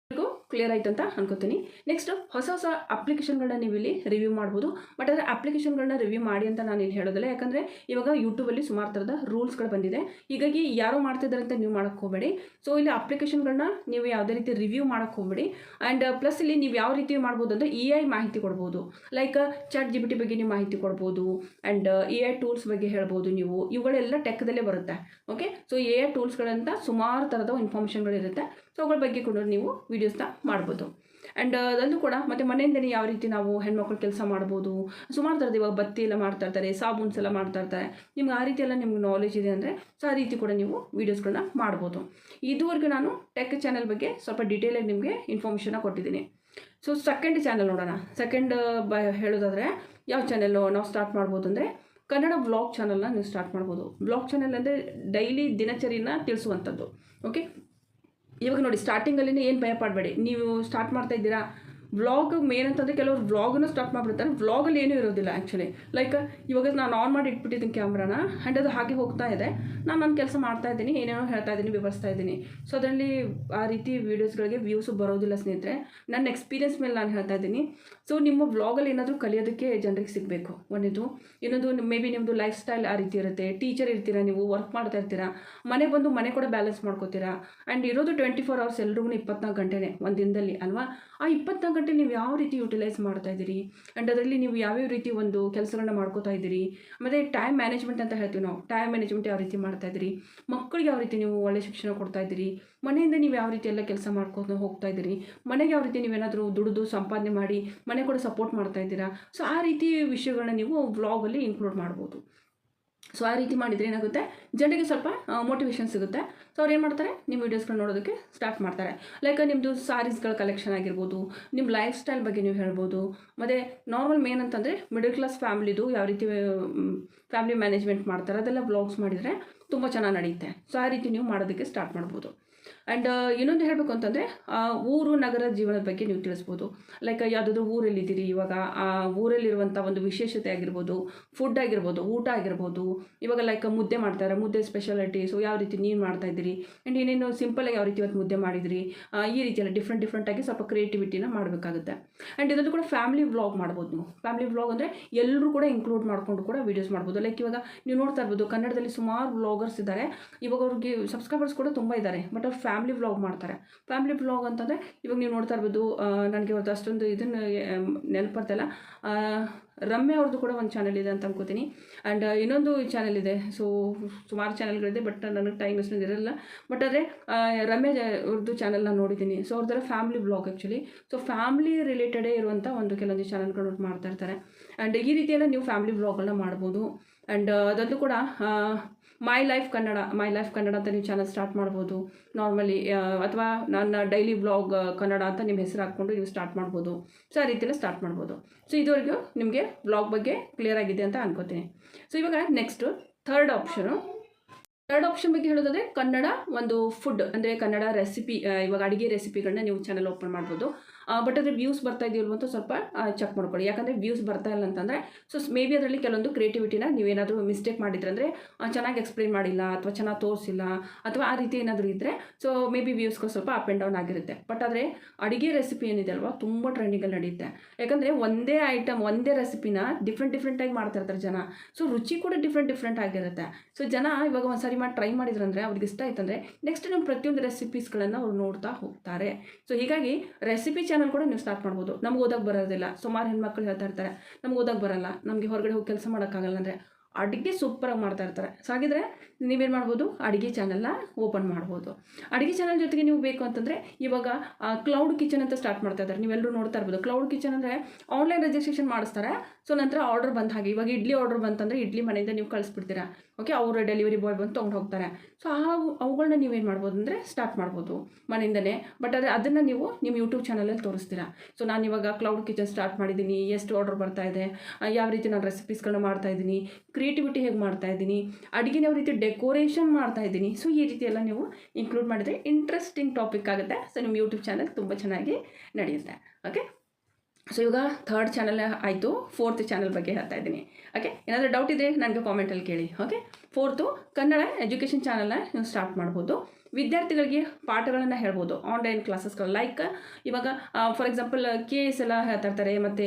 ಕ್ಲಿಯರ್ ಆಯ್ತು ಅಂತ ಅನ್ಕೋತೀನಿ. ನೆಕ್ಸ್ಟ್ ಹೊಸ ಹೊಸ ಅಪ್ಲಿಕೇಶನ್ಗಳನ್ನ ನೀವು ಇಲ್ಲಿ ರಿವ್ಯೂ ಮಾಡ್ಬೋದು. ಬಟ್ ಅದರ ಅಪ್ಲಿಕೇಶನ್ಗಳನ್ನ ರಿವ್ಯೂ ಮಾಡಿ ಅಂತ ನಾನು ಇಲ್ಲಿ ಹೇಳೋದಿಲ್ಲ, ಯಾಕಂದರೆ ಇವಾಗ ಯೂಟ್ಯೂಬಲ್ಲಿ ಸುಮಾರು ಥರದ ರೂಲ್ಸ್ಗಳು ಬಂದಿದೆ. ಹೀಗಾಗಿ ಯಾರೋ ಮಾಡ್ತಿದ್ದಾರೆ ಅಂತ ನೀವು ಮಾಡೋಕ್ಕೆ ಹೋಗಬೇಡಿ. ಸೊ ಇಲ್ಲಿ ಅಪ್ಲಿಕೇಶನ್ಗಳನ್ನ ನೀವು ಯಾವುದೇ ರೀತಿ ರಿವ್ಯೂ ಮಾಡೋಕ್ಕೆ ಹೋಗಬೇಡಿ. ಆ್ಯಂಡ್ ಪ್ಲಸ್ ಇಲ್ಲಿ ನೀವು ಯಾವ ರೀತಿ ಮಾಡ್ಬೋದು ಅಂದರೆ AI ಮಾಹಿತಿ ಕೊಡ್ಬೋದು. ಲೈಕ್ ChatGPT ಬಗ್ಗೆ ನೀವು ಮಾಹಿತಿ ಕೊಡ್ಬೋದು. ಆ್ಯಂಡ್ AI ಟೂಲ್ಸ್ ಬಗ್ಗೆ ಹೇಳ್ಬೋದು. ನೀವು ಇವುಗಳೆಲ್ಲ ಟೆಕ್ದಲ್ಲೇ ಬರುತ್ತೆ. ಓಕೆ, ಸೊ AI ಟೂಲ್ಸ್ಗಳಂತ ಸುಮಾರು ಥರದ ಇನ್ಫಾರ್ಮೇಷನ್ಗಳಿರುತ್ತೆ. ಸೊ ಅವುಗಳ ಬಗ್ಗೆ ಕೂಡ ನೀವು ವೀಡಿಯೋಸ್ನ ಮಾಡ್ಬೋದು. ಆ್ಯಂಡ್ ಅದಲ್ಲೂ ಕೂಡ ಮತ್ತು ಮನೆಯಿಂದಲೇ ಯಾವ ರೀತಿ ನಾವು ಹೆಣ್ಮಕ್ಳು ಕೆಲಸ ಮಾಡ್ಬೋದು, ಸುಮಾರು ಥರದ್ದು ಇವಾಗ ಬತ್ತಿ ಎಲ್ಲ ಮಾಡ್ತಾ ಇರ್ತಾರೆ, ಸಾಬೂನ್ಸ್ ಎಲ್ಲ ಮಾಡ್ತಾ ಇರ್ತಾರೆ. ನಿಮ್ಗೆ ಆ ರೀತಿ ಎಲ್ಲ ನಿಮ್ಗೆ ನಾಲೆಜ್ ಇದೆ ಅಂದರೆ ಸೊ ಆ ರೀತಿ ಕೂಡ ನೀವು ವೀಡಿಯೋಸ್ಗಳನ್ನ ಮಾಡ್ಬೋದು. ಇದುವರೆಗೂ ನಾನು ಟೆಕ್ ಚಾನಲ್ ಬಗ್ಗೆ ಸ್ವಲ್ಪ ಡೀಟೇಲಾಗಿ ನಿಮಗೆ ಇನ್ಫಾರ್ಮೇಷನ್ನ ಕೊಟ್ಟಿದ್ದೀನಿ. ಸೊ ಸೆಕೆಂಡ್ ಚಾನಲ್ ನೋಡೋಣ. ಸೆಕೆಂಡ್ ಹೇಳೋದಾದರೆ ಯಾವ ಚಾನಲ್ಲು ನಾವು ಸ್ಟಾರ್ಟ್ ಮಾಡ್ಬೋದು ಅಂದರೆ ಕನ್ನಡ ವ್ಲಾಗ್ ಚಾನಲ್ನ ನೀವು ಸ್ಟಾರ್ಟ್ ಮಾಡ್ಬೋದು. ವ್ಲಾಗ್ ಚಾನಲ್ ಅಂದರೆ ಡೈಲಿ ದಿನಚರಿನ ತಿಳಿಸುವಂಥದ್ದು. ಓಕೆ, ಇವಾಗ ನೋಡಿ ಸ್ಟಾರ್ಟಿಂಗಲ್ಲಿ ಏನು ಭಯ ಪಡಬೇಡಿ. ನೀವು ಸ್ಟಾರ್ಟ್ ಮಾಡ್ತಾ ಇದ್ದೀರಾ ವ್ಲಾಗ್ ಮೇನ್ ಅಂತಂದರೆ ಕೆಲವರು ವ್ಲಾಗನ್ನು ಸ್ಟಾರ್ಟ್ ಮಾಡಿಬಿಡ್ತಾರೆ. ವ್ಲಾಗಲ್ಲಿ ಏನೂ ಇರೋದಿಲ್ಲ ಆ್ಯಕ್ಚುಲಿ. ಲೈಕ್ ಇವಾಗ ನಾನು ಆನ್ ಮಾಡಿ ಇಟ್ಬಿಟ್ಟಿದ್ದೀನಿ ಕ್ಯಾಮ್ರಾನ, ಆ್ಯಂಡ್ ಅದು ಹಾಗೆ ಹೋಗ್ತಾ ಇದೆ. ನಾನು ನನ್ನ ಕೆಲಸ ಮಾಡ್ತಾ ಇದ್ದೀನಿ, ಏನೇನೋ ಹೇಳ್ತಾ ಇದ್ದೀನಿ, ವಿವರಿಸ್ತಾ ಇದ್ದೀನಿ. ಸೊ ಅದರಲ್ಲಿ ಆ ರೀತಿ ವೀಡಿಯೋಸ್ಗಳಿಗೆ ವ್ಯೂಸು ಬರೋದಿಲ್ಲ ಸ್ನೇಹಿತರೆ. ನನ್ನ ಎಕ್ಸ್ಪೀರಿಯನ್ಸ್ ಮೇಲೆ ನಾನು ಹೇಳ್ತಾ ಇದ್ದೀನಿ. ಸೊ ನಿಮ್ಮ ವ್ಲಾಗಲ್ಲಿ ಏನಾದರೂ ಕಲಿಯೋದಕ್ಕೆ ಜನರಿಗೆ ಸಿಗಬೇಕು ಒಂದಿದ್ದು. ಇನ್ನೊಂದು ಮೇ ಬಿ ನಿಮ್ಮದು ಲೈಫ್ ಸ್ಟೈಲ್ ಆ ರೀತಿ ಇರುತ್ತೆ. ಟೀಚರ್ ಇರ್ತೀರಾ, ನೀವು ವರ್ಕ್ ಮಾಡ್ತಾ ಇರ್ತೀರಾ, ಮನೆ ಬಂದು ಮನೆ ಕೂಡ ಬ್ಯಾಲೆನ್ಸ್ ಮಾಡ್ಕೋತೀರಾ. ಆ್ಯಂಡ್ ಇರೋದು 24 hours ಎಲ್ರಿಗೂ 24 ಗಂಟೆನೇ ಒಂದು ದಿನದಲ್ಲಿ ಅಲ್ವಾ. ಆ 24 ಗಂಟೆ ನೀವು ಯಾವ ರೀತಿ ಯುಟಿಲೈಸ್ ಮಾಡ್ತಾ ಇದ್ದೀರಿ, ಆ್ಯಂಡ್ ಅದರಲ್ಲಿ ನೀವು ಯಾವ್ಯಾವ ರೀತಿ ಒಂದು ಕೆಲಸಗಳನ್ನ ಮಾಡ್ಕೋತಾ ಇದ್ದೀರಿ. ಮತ್ತು ಟೈಮ್ ಮ್ಯಾನೇಜ್ಮೆಂಟ್ ಅಂತ ಹೇಳ್ತೀವಿ ನಾವು. ಟೈಮ್ ಮ್ಯಾನೇಜ್ಮೆಂಟ್ ಯಾವ ರೀತಿ ಮಾಡ್ತಾ ಇದ್ದೀರಿ, ಮಕ್ಕಳಿಗೆ ಯಾವ ರೀತಿ ನೀವು ಒಳ್ಳೆ ಶಿಕ್ಷಣ ಕೊಡ್ತಾ ಇದ್ದೀರಿ, ಮನೆಯಿಂದ ನೀವು ಯಾವ ರೀತಿ ಎಲ್ಲ ಕೆಲಸ ಮಾಡ್ಕೊಂಡು ಹೋಗ್ತಾ ಇದ್ದೀರಿ, ಮನೆಗೆ ಯಾವ ರೀತಿ ನೀವೇನಾದರೂ ದುಡಿದು ಸಂಪಾದನೆ ಮಾಡಿ ಮನೆ ಕೂಡ ಸಪೋರ್ಟ್ ಮಾಡ್ತಾ ಇದ್ದೀರಾ. ಸೊ ಆ ರೀತಿ ವಿಷಯಗಳನ್ನ ನೀವು ವ್ಲಾಗಲ್ಲಿ ಇನ್ಕ್ಲೂಡ್ ಮಾಡ್ಬೋದು. ಸೊ ಆ ರೀತಿ ಮಾಡಿದರೆ ಏನಾಗುತ್ತೆ, ಜನರಿಗೆ ಸ್ವಲ್ಪ ಮೋಟಿವೇಶನ್ ಸಿಗುತ್ತೆ. ಸೊ ಅವ್ರು ಏನು ಮಾಡ್ತಾರೆ, ನಿಮ್ಮ ವೀಡಿಯೋಸ್ಗಳನ್ನ ನೋಡೋದಕ್ಕೆ ಸ್ಟಾರ್ಟ್ ಮಾಡ್ತಾರೆ. ಲೈಕ್ ನಿಮ್ಮದು ಸಾರೀಸ್ಗಳ ಕಲೆಕ್ಷನ್ ಆಗಿರ್ಬೋದು, ನಿಮ್ಮ ಲೈಫ್ ಸ್ಟೈಲ್ ಬಗ್ಗೆ ನೀವು ಹೇಳ್ಬೋದು. ಮತ್ತು ನಾರ್ಮಲ್ ಮೇನ್ ಅಂತಂದರೆ ಮಿಡಲ್ ಕ್ಲಾಸ್ ಫ್ಯಾಮಿಲಿದು ಯಾವ ರೀತಿ ಫ್ಯಾಮಿಲಿ ಮ್ಯಾನೇಜ್ಮೆಂಟ್ ಮಾಡ್ತಾರೆ ಅದೆಲ್ಲ ವ್ಲಾಗ್ಸ್ ಮಾಡಿದರೆ ತುಂಬ ಚೆನ್ನಾಗಿ ನಡೆಯುತ್ತೆ. ಸೊ ಆ ರೀತಿ ನೀವು ಮಾಡೋದಕ್ಕೆ ಸ್ಟಾರ್ಟ್ ಮಾಡ್ಬೋದು. ಆ್ಯಂಡ್ ಇನ್ನೊಂದು ಹೇಳಬೇಕು ಅಂತಂದರೆ ಊರು ನಗರ ಜೀವನದ ಬಗ್ಗೆ ನೀವು ತಿಳಿಸ್ಬೋದು. ಲೈಕ್ ಯಾವುದಾದ್ರೂ ಊರಲ್ಲಿದ್ದೀರಿ, ಇವಾಗ ಆ ಊರಲ್ಲಿರುವಂಥ ಒಂದು ವಿಶೇಷತೆ ಆಗಿರ್ಬೋದು, ಫುಡ್ ಆಗಿರ್ಬೋದು, ಊಟ ಆಗಿರ್ಬೋದು. ಇವಾಗ ಲೈಕ್ ಮುದ್ದೆ ಮಾಡ್ತಾರೆ, ಮುದ್ದೆ ಸ್ಪೆಷಾಲಿಟಿ. ಸೊ ಯಾವ ರೀತಿ ನೀವು ಮಾಡ್ತಾಯಿದ್ದೀರಿ, ಆ್ಯಂಡ್ ಏನೇನು ಸಿಂಪಲಾಗಿ ಯಾವ ರೀತಿ ಇವತ್ತು ಮುದ್ದೆ ಮಾಡಿದಿರಿ, ಈ ರೀತಿಯೆಲ್ಲ ಡಿಫ್ರೆಂಟಾಗಿ ಸ್ವಲ್ಪ ಕ್ರಿಯೇಟಿವಿಟಿನ ಮಾಡಬೇಕಾಗುತ್ತೆ. ಆ್ಯಂಡ್ ಇದನ್ನು ಕೂಡ ಫ್ಯಾಮಿಲಿ ವ್ಲಾಗ್ ಮಾಡ್ಬೋದು ನೀವು. ಫ್ಯಾಮಿಲಿ ವ್ಲಾಗ್ ಅಂದರೆ ಎಲ್ಲರೂ ಕೂಡ ಇನ್ಕ್ಲೂಡ್ ಮಾಡಿಕೊಂಡು ಕೂಡ ವೀಡಿಯೋಸ್ ಮಾಡ್ಬೋದು. ಲೈಕ್ ಇವಾಗ ನೀವು ನೋಡ್ತಾ ಇರ್ಬೋದು ಕನ್ನಡದಲ್ಲಿ ಸುಮಾರು ವ್ಲಾಗರ್ಸ್ ಇದ್ದಾರೆ. ಇವಾಗ ಅವ್ರಿಗೆ ಸಬ್ಸ್ಕ್ರೈಬರ್ಸ್ ಕೂಡ ತುಂಬ ಇದ್ದಾರೆ. ಬಟ್ ಅವ್ರು ಫ್ಯಾಮಿಲಿ ವ್ಲಾಗ್ ಮಾಡ್ತಾರೆ. ಫ್ಯಾಮಿಲಿ ವ್ಲಾಗ್ ಅಂತಂದರೆ ಇವಾಗ ನೀವು ನೋಡ್ತಾ ಇರ್ಬೋದು, ನನಗೆ ಅವತ್ತು ಅಷ್ಟೊಂದು ಇದನ್ನು ನೆನಪರ್ತಿಲ್ಲ. ರಮ್ಯ ಅವ್ರದ್ದು ಕೂಡ ಒಂದು ಚಾನಲ್ ಇದೆ ಅಂತ ಅನ್ಕೋತೀನಿ. ಆ್ಯಂಡ್ ಇನ್ನೊಂದು ಚಾನಲ್ ಇದೆ. ಸೊ ಸುಮಾರು ಚಾನಲ್ಗಳಿದೆ, ಬಟ್ ನನಗೆ ಟೈಮ್ ಎಷ್ಟೊಂದು ಇರಲ್ಲ. ಬಟ್ ಆದರೆ ರಮ್ಯ ಅವ್ರದ್ದು ಚಾನಲ್ ನಾನು ನೋಡಿದ್ದೀನಿ. ಸೊ ಅವ್ರದ್ದೆಲ್ಲ family vlog actually. So family ರಿಲೇಟೆಡೇ ಇರುವಂಥ ಒಂದು ಕೆಲವೊಂದು ಚಾನಲ್ಗಳು ಮಾಡ್ತಾ ಇರ್ತಾರೆ. ಆ್ಯಂಡ್ ಈ ರೀತಿಯೆಲ್ಲ ನೀವು ಫ್ಯಾಮಿಲಿ ವ್ಲಾಗ್ಗಳನ್ನ ಮಾಡ್ಬೋದು. ಆ್ಯಂಡ್ ಅದರಲ್ಲೂ ಕೂಡ ಮೈ ಲೈಫ್ ಕನ್ನಡ ಅಂತ ನೀವು ಚಾನಲ್ ಸ್ಟಾರ್ಟ್ ಮಾಡ್ಬೋದು ನಾರ್ಮಲಿ. ಅಥವಾ ನನ್ನ ಡೈಲಿ ವ್ಲಾಗ್ ಕನ್ನಡ ಅಂತ ನಿಮ್ಮ ಹೆಸರು ಹಾಕ್ಕೊಂಡು ನೀವು ಸ್ಟಾರ್ಟ್ ಮಾಡ್ಬೋದು. ಸೊ ಆ ರೀತಿಯೆಲ್ಲ ಸ್ಟಾರ್ಟ್ ಮಾಡ್ಬೋದು. ಸೊ ಇದುವರೆಗೂ ನಿಮಗೆ ವ್ಲಾಗ್ ಬಗ್ಗೆ ಕ್ಲಿಯರ್ ಆಗಿದೆ ಅಂತ ಅನ್ಕೋತೀನಿ. ಸೊ ಇವಾಗ ನೆಕ್ಸ್ಟು ಥರ್ಡ್ ಆಪ್ಷನ್ ಬಗ್ಗೆ ಹೇಳೋದಾದರೆ ಕನ್ನಡ ಒಂದು ಫುಡ್ ಅಂದರೆ ಕನ್ನಡ ರೆಸಿಪಿ, ಇವಾಗ ಅಡುಗೆ ರೆಸಿಪಿಗಳನ್ನ ನೀವು ಚಾನಲ್ ಓಪನ್ ಮಾಡ್ಬೋದು. ಬಟ್ ಅದ್ರ ವ್ಯೂಸ್ ಬರ್ತಾ ಇದೆಯಲ್ವ ಅಂತ ಸ್ವಲ್ಪ ಚೆಕ್ ಮಾಡ್ಕೊಳ್ಳಿ. ಯಾಕಂದರೆ ವ್ಯೂಸ್ ಬರ್ತಾ ಇಲ್ಲ ಅಂತಂದರೆ ಸೊ ಮೇ ಬಿ ಅದರಲ್ಲಿ ಕೆಲವೊಂದು ಕ್ರಿಯೇಟಿವಿಟಿನ ನೀವೇನಾದರೂ ಮಿಸ್ಟೇಕ್ ಮಾಡಿದ್ರೆ ಅಂದರೆ ಚೆನ್ನಾಗಿ ಎಕ್ಸ್ಪ್ಲೈನ್ ಮಾಡಿಲ್ಲ ಅಥವಾ ಚೆನ್ನಾಗಿ ತೋರಿಸಿಲ್ಲ ಅಥವಾ ಆ ರೀತಿ ಏನಾದರೂ ಇದ್ದರೆ ಸೊ ಮೇ ಬಿ ವ್ಯೂಸ್ಗೆ ಸ್ವಲ್ಪ ಅಪ್ ಆ್ಯಂಡ್ ಡೌನ್ ಆಗಿರುತ್ತೆ. ಬಟ್ ಆದರೆ ಅಡುಗೆ ರೆಸಿಪಿ ಏನಿದೆ ಅಲ್ವಾ ತುಂಬ ಟ್ರೆಂಡಿಂಗಲ್ಲಿ ನಡೆಯುತ್ತೆ. ಯಾಕಂದರೆ ಒಂದೇ ಐಟಮ್ ಒಂದೇ ರೆಸಿಪಿನ ಡಿಫ್ರೆಂಟಾಗಿ ಮಾಡ್ತಾ ಇರ್ತಾರೆ ಜನ. ಸೊ ರುಚಿ ಕೂಡ ಡಿಫ್ರೆಂಟ್ ಆಗಿರುತ್ತೆ. ಸೊ ಜನ ಇವಾಗ ಒಂದು ಸಾರಿ ಮಾಡಿ ಟ್ರೈ ಮಾಡಿದ್ರಂದರೆ ಅವ್ರಿಗೆ ಇಷ್ಟ ಆಯ್ತಂದರೆ ನೆಕ್ಸ್ಟ್ ನಮ್ಮ ಪ್ರತಿಯೊಂದು ರೆಸಿಪೀಸ್ಗಳನ್ನು ಅವ್ರು ನೋಡ್ತಾ ಹೋಗ್ತಾರೆ. ಸೊ ಹೀಗಾಗಿ ರೆಸಿಪಿ ಚಾನಲ್ ಕೂಡ ನೀವು ಸ್ಟಾರ್ಟ್ ಮಾಡ್ಬೋದು. ನಮ್ಗೆ ಓದೋಕ್ಕೆ ಬರೋದಿಲ್ಲ, ಸುಮಾರು ಹೆಣ್ಮಕ್ಳು ಹೇಳ್ತಾ ಇರ್ತಾರೆ ನಮ್ಗೆ ಓದೋಕ್ಕೆ ಬರಲ್ಲ, ನಮಗೆ ಹೊರಗಡೆ ಹೋಗಿ ಕೆಲಸ ಮಾಡೋಕ್ಕಾಗಲ್ಲ ಅಂದರೆ ಅಡುಗೆ ಸೂಪರಾಗಿ ಮಾಡ್ತಾ ಇರ್ತಾರೆ. ಸೊ ಹಾಗಿದ್ರೆ ನೀವೇನು ಮಾಡ್ಬೋದು, ಅಡುಗೆ ಚಾನಲ್ನ ಓಪನ್ ಮಾಡ್ಬೋದು. ಅಡುಗೆ ಚಾನಲ್ ಜೊತೆಗೆ ನೀವು ಬೇಕು ಅಂತಂದರೆ ಇವಾಗ ಕ್ಲೌಡ್ ಕಿಚನ್ ಅಂತ ಸ್ಟಾರ್ಟ್ ಮಾಡ್ತಾ ಇದ್ದಾರೆ. ನೀವೆಲ್ಲರೂ ನೋಡ್ತಾ ಇರ್ಬೋದು. ಕ್ಲೌಡ್ ಕಿಚನ್ ಅಂದರೆ ಆನ್ಲೈನ್ ರಿಜಿಸ್ಟ್ರೇಷನ್ ಮಾಡಿಸ್ತಾರೆ. ಸೊ ನಂತರ ಆರ್ಡರ್ ಬಂದ ಹಾಗೆ ಇವಾಗ ಇಡ್ಲಿ ಆರ್ಡರ್ ಬಂತಂದರೆ ಇಡ್ಲಿ ಮನೆಯಿಂದ ನೀವು ಕಳಿಸ್ಬಿಡ್ತೀರಾ. ಓಕೆ, ಅವರು ಡೆಲಿವರಿ ಬಾಯ್ ಬಂದು ತೊಗೊಂಡು ಹೋಗ್ತಾರೆ. ಸೊ ಅವುಗಳನ್ನ ನೀವೇನು ಮಾಡ್ಬೋದು ಅಂದರೆ ಸ್ಟಾರ್ಟ್ ಮಾಡ್ಬೋದು ಮನೆಯಿಂದಲೇ. ಬಟ್ ಆದರೆ ಅದನ್ನು ನೀವು ನಿಮ್ಮ ಯೂಟ್ಯೂಬ್ ಚಾನಲಲ್ಲಿ ತೋರಿಸ್ತೀರಾ. ಸೊ ನಾನು ಇವಾಗ ಕ್ಲೌಡ್ ಕಿಚನ್ ಸ್ಟಾರ್ಟ್ ಮಾಡಿದ್ದೀನಿ, ಎಷ್ಟು ಆರ್ಡರ್ ಬರ್ತಾ ಇದೆ, ಯಾವ ರೀತಿ ನಾನು ರೆಸಿಪೀಸ್ಗಳನ್ನ ಮಾಡ್ತಾಯಿದ್ದೀನಿ, ಕ್ರಿಯೇಟಿವಿಟಿ ಹೇಗೆ ಮಾಡ್ತಾಯಿದ್ದೀನಿ, ಅಡುಗೆನ ಯಾವ ರೀತಿ ಡೆಕೋರೇಷನ್ ಮಾಡ್ತಾಯಿದ್ದೀನಿ. ಸೊ ಈ ರೀತಿ ಎಲ್ಲ ನೀವು ಇನ್ಕ್ಲೂಡ್ ಮಾಡಿದರೆ ಇಂಟ್ರೆಸ್ಟಿಂಗ್ ಟಾಪಿಕ್ ಆಗುತ್ತೆ. ಸೊ ನಿಮ್ಮ ಯೂಟ್ಯೂಬ್ ಚಾನಲ್ ತುಂಬ ಚೆನ್ನಾಗಿ ನಡೆಯುತ್ತೆ. ಓಕೆ, ಸೊ ಇವಾಗ ಥರ್ಡ್ ಚಾನಲ್ ಆಯಿತು. ಫೋರ್ತ್ ಚಾನಲ್ ಬಗ್ಗೆ ಹೇಳ್ತಾ ಇದ್ದೀನಿ. ಓಕೆ, ಏನಾದರೂ ಡೌಟ್ ಇದ್ದರೆ ನನಗೆ ಕಾಮೆಂಟಲ್ಲಿ ಕೇಳಿ. ಓಕೆ, ಫೋರ್ತು ಕನ್ನಡ ಎಜುಕೇಷನ್ ಚಾನಲ್ನ ನೀವು ಸ್ಟಾರ್ಟ್ ಮಾಡ್ಬೋದು. ವಿದ್ಯಾರ್ಥಿಗಳಿಗೆ ಪಾಠಗಳನ್ನು ಹೇಳ್ಬೋದು ಆನ್ಲೈನ್ ಕ್ಲಾಸಸ್ಗಳು. ಲೈಕ್ ಇವಾಗ ಫಾರ್ ಎಕ್ಸಾಂಪಲ್ KS ಎಲ್ಲ ಹೇಳ್ತಾ ಇರ್ತಾರೆ, ಮತ್ತು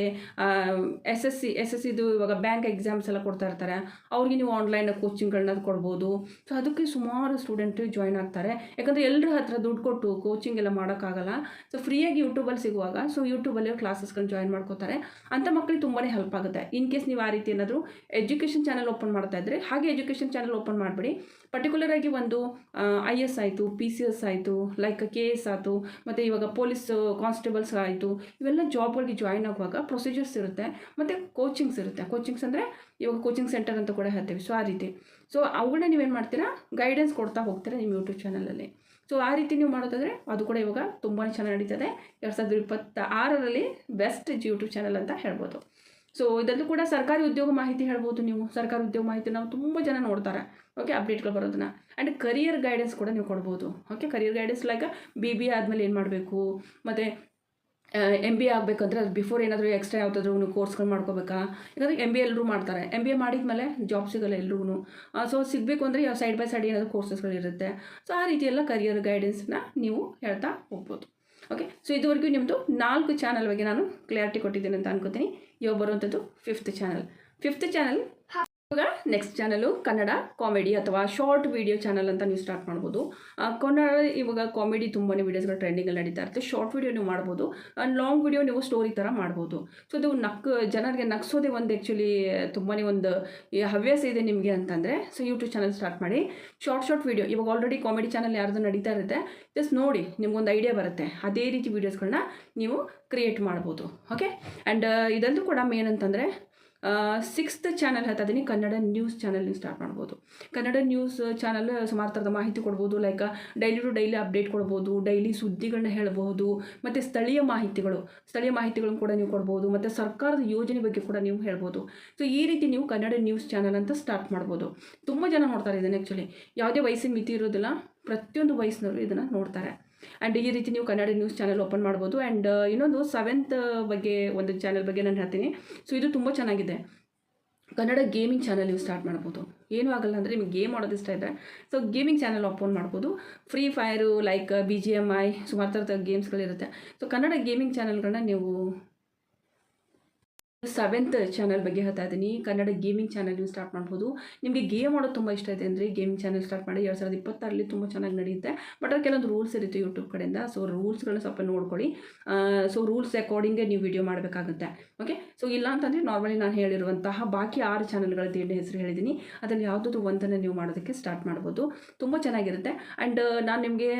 SSCದು ಇವಾಗ ಬ್ಯಾಂಕ್ ಎಕ್ಸಾಮ್ಸ್ ಎಲ್ಲ ಕೊಡ್ತಾ ಇರ್ತಾರೆ, ಅವ್ರಿಗೆ ನೀವು ಆನ್ಲೈನ್ ಕೋಚಿಂಗ್ಗಳನ್ನ ಕೊಡ್ಬೋದು. ಸೊ ಅದಕ್ಕೆ ಸುಮಾರು ಸ್ಟೂಡೆಂಟ್ ಜಾಯ್ನ್ ಆಗ್ತಾರೆ. ಯಾಕಂದರೆ ಎಲ್ಲರ ಹತ್ರ ದುಡ್ಡು ಕೊಟ್ಟು ಕೋಚಿಂಗ್ ಎಲ್ಲ ಮಾಡೋಕ್ಕಾಗಲ್ಲ. ಸೊ ಫ್ರೀಯಾಗಿ ಯೂಟ್ಯೂಬಲ್ಲಿ ಸಿಗುವಾಗ ಸೊ ಯೂಟ್ಯೂಬಲ್ಲಿ ಕ್ಲಾಸಸ್ಗಳನ್ನ ಜಾಯ್ನ್ ಮಾಡ್ಕೋತಾರೆ. ಅಂಥ ಮಕ್ಕಳಿಗೆ ತುಂಬಾ ಹೆಲ್ಪ್ ಆಗುತ್ತೆ. ಇನ್ ಕೇಸ್ ನೀವು ಆ ರೀತಿ ಏನಾದರೂ ಎಜುಕೇಷನ್ ಚಾನಲ್ ಓಪನ್ ಮಾಡ್ತಾ ಇದ್ದರೆ, ಹಾಗೆ ಎಜುಕೇಷನ್ ಚಾನಲ್ ಓಪನ್ ಮಾಡಿಬಿಡಿ. ಪರ್ಟಿಕ್ಯುಲರ್ ಆಗಿ ಒಂದು IS ಆಯಿತು, PCS ಆಯಿತು, ಲೈಕ್ KS ಆಯಿತು, ಮತ್ತು ಇವಾಗ ಪೊಲೀಸ್ ಕಾನ್ಸ್ಟೇಬಲ್ಸ್ ಆಯಿತು, ಇವೆಲ್ಲ ಜಾಬ್ಗಳಿಗೆ ಜಾಯ್ನ್ ಆಗುವಾಗ ಪ್ರೊಸೀಜರ್ಸ್ ಇರುತ್ತೆ, ಮತ್ತು ಕೋಚಿಂಗ್ಸ್ ಇರುತ್ತೆ. ಕೋಚಿಂಗ್ಸ್ ಅಂದರೆ ಇವಾಗ ಕೋಚಿಂಗ್ ಸೆಂಟರ್ ಅಂತ ಕೂಡ ಹೇಳ್ತೀವಿ. ಸೊ ಆ ರೀತಿ ಸೊ ಅವುಗಳನ್ನ ನೀವೇನು ಮಾಡ್ತೀರಾ, ಗೈಡೆನ್ಸ್ ಕೊಡ್ತಾ ಹೋಗ್ತೀರಾ ನಿಮ್ಮ ಯೂಟ್ಯೂಬ್ ಚಾನಲಲ್ಲಿ. ಸೊ ಆ ರೀತಿ ನೀವು ಮಾಡೋದಾದರೆ ಅದು ಕೂಡ ಇವಾಗ ತುಂಬಾ ಚೆನ್ನಾಗಿ ನಡೀತದೆ. 2026ರಲ್ಲಿ ಬೆಸ್ಟ್ ಯೂಟ್ಯೂಬ್ ಚಾನಲ್ ಅಂತ ಹೇಳ್ಬೋದು. ಸೊ ಇದರಲ್ಲೂ ಕೂಡ ಸರ್ಕಾರಿ ಉದ್ಯೋಗ ಮಾಹಿತಿ ಹೇಳ್ಬೋದು. ನೀವು ಸರ್ಕಾರಿ ಉದ್ಯೋಗ ಮಾಹಿತಿ ನಾವು ತುಂಬ ಜನ ನೋಡ್ತಾರೆ, ಓಕೆ, ಅಪ್ಡೇಟ್ಗಳು ಬರೋದನ್ನ. ಆ್ಯಂಡ್ ಕರಿಯರ್ ಗೈಡೆನ್ಸ್ ಕೂಡ ನೀವು ಕೊಡ್ಬೋದು. Okay, career guidance like BBA ಆದಮೇಲೆ ಏನು ಮಾಡಬೇಕು, ಮತ್ತು MBA ಆಗಬೇಕಂದ್ರೆ ಅದು ಬಿಫೋರ್ ಏನಾದರೂ ಎಕ್ಸ್ಟ್ರಾ ಯಾವುದಾದ್ರೂ ನೀವು ಕೋರ್ಸ್ಗಳು ಮಾಡ್ಕೋಬೇಕಾ. ಯಾಕಂದರೆ MBA ಎಲ್ಲರೂ ಮಾಡ್ತಾರೆ. MBA ಮಾಡಿದ್ಮೇಲೆ ಜಾಬ್ ಸಿಗೋಲ್ಲ ಎಲ್ರಿಗೂ. ಸೊ ಸಿಗಬೇಕು ಅಂದರೆ ಸೈಡ್ ಬೈ ಸೈಡ್ ಏನಾದರೂ ಕೋರ್ಸಸ್ಗಳಿರುತ್ತೆ. ಸೊ ಆ ರೀತಿ ಎಲ್ಲ ಕರಿಯರ್ ಗೈಡೆನ್ಸ್ನ ನೀವು ಹೇಳ್ತಾ ಹೋಗ್ಬೋದು. ಓಕೆ, ಸೊ ಇದುವರೆಗೂ ನಿಮ್ಮದು 4 ಚಾನಲ್ ಬಗ್ಗೆ ನಾನು ಕ್ಲಿಯರಿಟಿ ಕೊಟ್ಟಿದ್ದೀನಿ ಅಂತ ಅನ್ಕೋತೀನಿ. ಇವಾಗ ಬರುವಂಥದ್ದು 5th ಚಾನಲ್. 5th ಚಾನಲ್ ಇವಾಗ ನೆಕ್ಸ್ಟ್ ಚಾನಲು ಕನ್ನಡ ಕಾಮಿಡಿ ಅಥವಾ ಶಾರ್ಟ್ ವಿಡಿಯೋ ಚಾನಲ್ ಅಂತ ನೀವು ಸ್ಟಾರ್ಟ್ ಮಾಡ್ಬೋದು. ಕನ್ನಡ ಇವಾಗ ಕಾಮಿಡಿ ತುಂಬಾ ವೀಡಿಯೋಸ್ಗಳು ಟ್ರೆಂಡಿಂಗಲ್ಲಿ ನಡೀತಾ ಇರುತ್ತೆ. ಶಾರ್ಟ್ ವಿಡಿಯೋ ನೀವು ಮಾಡ್ಬೋದು, ಲಾಂಗ್ ವಿಡಿಯೋ ನೀವು ಸ್ಟೋರಿ ಥರ ಮಾಡ್ಬೋದು. ಸೊ ಇದು ಜನರಿಗೆ ನಗಿಸೋದೇ ಒಂದು ಆ್ಯಕ್ಚುಲಿ ತುಂಬಾ ಒಂದು ಹವ್ಯಾಸ ಇದೆ ನಿಮಗೆ ಅಂತಂದರೆ, ಸೊ ಯೂಟ್ಯೂಬ್ ಚಾನಲ್ ಸ್ಟಾರ್ಟ್ ಮಾಡಿ. ಶಾರ್ಟ್ ವಿಡಿಯೋ ಇವಾಗ ಆಲ್ರೆಡಿ ಕಾಮಿಡಿ ಚಾನಲ್ ಯಾರ್ದು ನಡೀತಾ ಇರುತ್ತೆ, ಜಸ್ಟ್ ನೋಡಿ ನಿಮ್ಗೊಂದು ಐಡಿಯಾ ಬರುತ್ತೆ. ಅದೇ ರೀತಿ ವೀಡಿಯೋಸ್ಗಳನ್ನ ನೀವು ಕ್ರಿಯೇಟ್ ಮಾಡ್ಬೋದು. ಓಕೆ, ಆ್ಯಂಡ್ ಇದಲ್ಲೂ ಕೂಡ ಮೇನ್ ಅಂತಂದರೆ 6th ಚಾನಲ್ ಹೇಳ್ತಾ ಇದ್ದೀನಿ, ಕನ್ನಡ ನ್ಯೂಸ್ ಚಾನಲ್ ನೀವು ಸ್ಟಾರ್ಟ್ ಮಾಡ್ಬೋದು. ಕನ್ನಡ ನ್ಯೂಸ್ ಚಾನಲ್ ಸುಮಾರು ಥರದ ಮಾಹಿತಿ ಕೊಡ್ಬೋದು. Like daily to daily update ಕೊಡ್ಬೋದು, ಡೈಲಿ ಸುದ್ದಿಗಳನ್ನ ಹೇಳ್ಬೋದು, ಮತ್ತು ಸ್ಥಳೀಯ ಮಾಹಿತಿಗಳನ್ನು ಕೂಡ ನೀವು ಕೊಡ್ಬೋದು, ಮತ್ತು ಸರ್ಕಾರದ ಯೋಜನೆ ಬಗ್ಗೆ ಕೂಡ ನೀವು ಹೇಳ್ಬೋದು. ಸೊ ಈ ರೀತಿ ನೀವು ಕನ್ನಡ ನ್ಯೂಸ್ ಚಾನಲ್ ಅಂತ ಸ್ಟಾರ್ಟ್ ಮಾಡ್ಬೋದು. ತುಂಬ ಜನ ನೋಡ್ತಾರೆ ಇದನ್ನು. ಆ್ಯಕ್ಚುಲಿ ಯಾವುದೇ ವಯಸ್ಸಿನ ಮಿತಿ ಇರೋದಿಲ್ಲ, ಪ್ರತಿಯೊಂದು ವಯಸ್ಸಿನವರು ಇದನ್ನು ನೋಡ್ತಾರೆ. ಆ್ಯಂಡ್ ಈ ರೀತಿ ನೀವು ಕನ್ನಡ ನ್ಯೂಸ್ ಚಾನಲ್ ಓಪನ್ ಮಾಡ್ಬೋದು. ಆ್ಯಂಡ್ ಇನ್ನೊಂದು 7th ಬಗ್ಗೆ ಒಂದು ಚಾನಲ್ ಬಗ್ಗೆ ನಾನು ಹೇಳ್ತೀನಿ. ಸೊ ಇದು ತುಂಬ ಚೆನ್ನಾಗಿದೆ. ಕನ್ನಡ ಗೇಮಿಂಗ್ ಚಾನಲ್ ನೀವು ಸ್ಟಾರ್ಟ್ ಮಾಡ್ಬೋದು. ಏನೂ ಆಗಲ್ಲ ಅಂದರೆ ನಿಮಗೆ ಗೇಮ್ ಆಡೋದು ಇಷ್ಟ ಇದ್ದರೆ ಸೊ ಗೇಮಿಂಗ್ ಚಾನಲ್ ಓಪನ್ ಮಾಡ್ಬೋದು. ಫ್ರೀ ಫೈರು, ಲೈಕ್ BGMI, ಸುಮಾರು ಥರದ ಗೇಮ್ಸ್ಗಳಿರುತ್ತೆ. ಸೊ ಕನ್ನಡ ಗೇಮಿಂಗ್ ಚಾನಲ್ಗಳನ್ನ ನೀವು 7th ಚಾನಲ್ ಬಗ್ಗೆ ಹೇಳ್ತಾ ಇದ್ದೀನಿ. ಕನ್ನಡ ಗೇಮಿಂಗ್ ಚಾನಲ್ ನೀವು ಸ್ಟಾರ್ಟ್ ಮಾಡ್ಬೋದು. ನಿಮಗೆ ಗೇಮ್ ಆಡೋದು ತುಂಬ ಇಷ್ಟ ಇದೆ ಅಂದರೆ ಗೇಮಿಂಗ್ ಚಾನಲ್ ಸ್ಟಾರ್ಟ್ ಮಾಡಿ. 2026ರಲ್ಲಿ ತುಂಬ ಚೆನ್ನಾಗಿ ನಡೆಯುತ್ತೆ. ಬಟ್ ಅದು ಕೆಲವೊಂದು ರೂಲ್ಸ್ ಇರುತ್ತೆ ಯೂಟ್ಯೂಬ್ ಕಡೆಯಿಂದ. ಸೊ ರೂಲ್ಸ್ಗಳನ್ನ ಸ್ವಲ್ಪ ನೋಡ್ಕೊಳ್ಳಿ. ಸೊ ರೂಲ್ಸ್ ಅಕಾರ್ಡಿಂಗೇ ನೀವು ವಿಡಿಯೋ ಮಾಡಬೇಕಾಗುತ್ತೆ. ಓಕೆ, ಸೊ ಇಲ್ಲ ಅಂತಂದರೆ ನಾರ್ಮಲಿ ನಾನು ಹೇಳಿರುವಂತಹ ಬಾಕಿ 6 ಚಾನಲ್ಗಳದ್ದು ಏನು ಹೆಸರು ಹೇಳಿದ್ದೀನಿ, ಅದರಲ್ಲಿ ಯಾವುದಾದ್ರು ಒಂದನ್ನು ನೀವು ಮಾಡೋದಕ್ಕೆ ಸ್ಟಾರ್ಟ್ ಮಾಡ್ಬೋದು. ತುಂಬ ಚೆನ್ನಾಗಿರುತ್ತೆ. ಆ್ಯಂಡ್ ನಾನು ನಿಮಗೆ